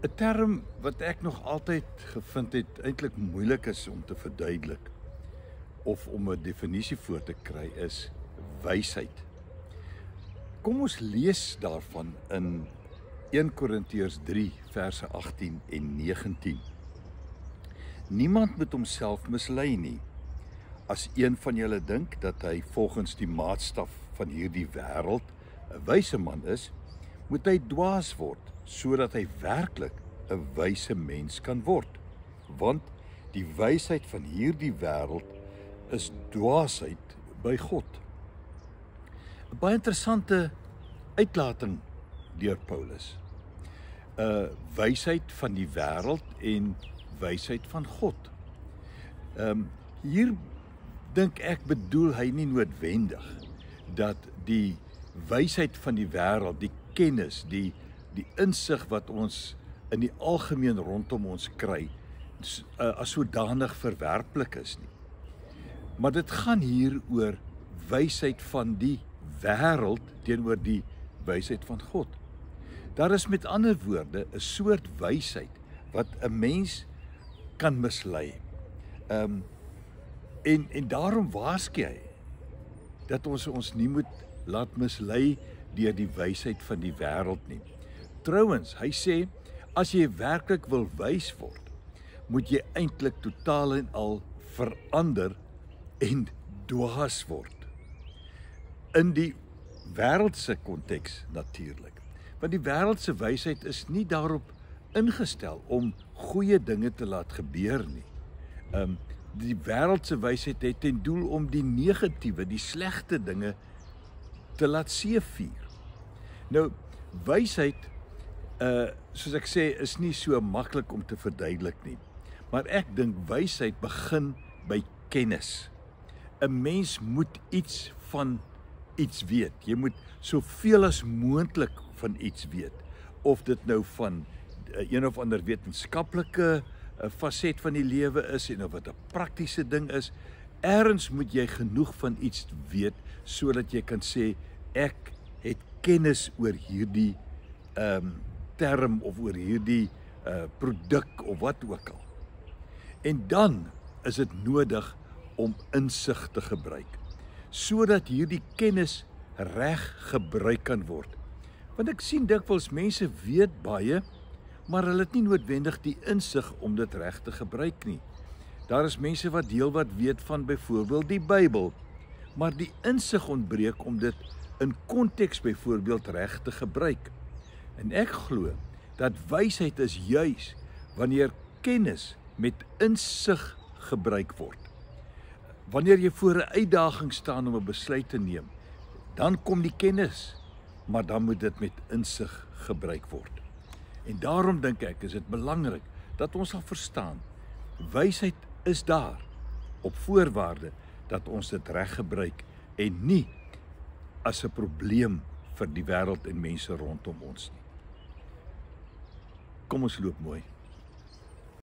'n term wat ek nog altyd gevind het eintlik moeilik is om te verduidelik of om 'n definisie voor te kry is wysheid. Kom ons lees daarvan in 1 Korintiërs 3 verse 18 en 19. Niemand moet homself mislei nie. As een van julle dink dat hy volgens die maatstaf van hierdie wêreld 'n wyse man is, moet hy dwaas word, sodat hy werklik 'n wyse mens kan word. Want die wysheid van hierdie wêreld is dwaasheid by God. 'n Baie interessante uitlating deur Paulus. 'n Wysheid van die wêreld en wysheid van God. Hier dink ek bedoel hy nie noodwendig dat die wysheid van die wêreld, die kennis, die insig wat ons in die algemeen rondom ons kry, as sodanig verwerplik is nie. Maar dit gaan hier oor wysheid van die wêreld teenoor die wysheid van God. Daar is met ander woorde 'n soort wysheid wat 'n mens kan mislei. En daarom waarsku hy dat ons nie moet laat mislei deur die wysheid van die wêreld nie. Trouwens, hy sê as jy werklik wil wys word, moet jy eintlik totaal en al verander en dwaas word. In die wêreldse konteks natuurlik. Want die wêreldse wysheid is nie daarop ingestel om goeie dinge te laat gebeur nie. Die wêreldse wysheid het ten doel om die negatiewe, die slegte dinge te laat seëvier. Nou, wysheid, soos ek sê, is nie so maklik om te verduidelik nie. Maar ek dink wysheid begin by kennis. 'n Mens moet iets van iets weet. Jy moet soveel as moontlik van iets weet. Of dit nou van een of ander wetenskaplike faset van die lewe is en of dit 'n praktiese ding is. Ergens moet jy genoeg van iets weet sodat jy kan sê ek het kennis oor hierdie term of oor hierdie produk of wat ook al. En dan is dit nodig om insig te gebruik sodat hierdie kennis reg gebruik kan word. Want ek sien dikwels mense weet baie, maar hulle het nie noodwendig die insig om dit reg te gebruik nie. Daar is mense wat heelwat weet van byvoorbeeld die Bybel, maar die insig ontbreek om dit in konteks byvoorbeeld reg te gebruik. En ek glo dat wysheid is juis wanneer kennis met insig gebruik word. Wanneer jy voor 'n uitdaging staan om 'n besluit te neem, dan kom die kennis, maar dan moet dit met insig gebruik word. En daarom dink ek is dit belangrik dat ons sal verstaan, wysheid is daar op voorwaarde dat ons dit reg gebruik en nie as 'n probleem vir die wêreld en mense rondom ons nie. Kom ons loop mooi.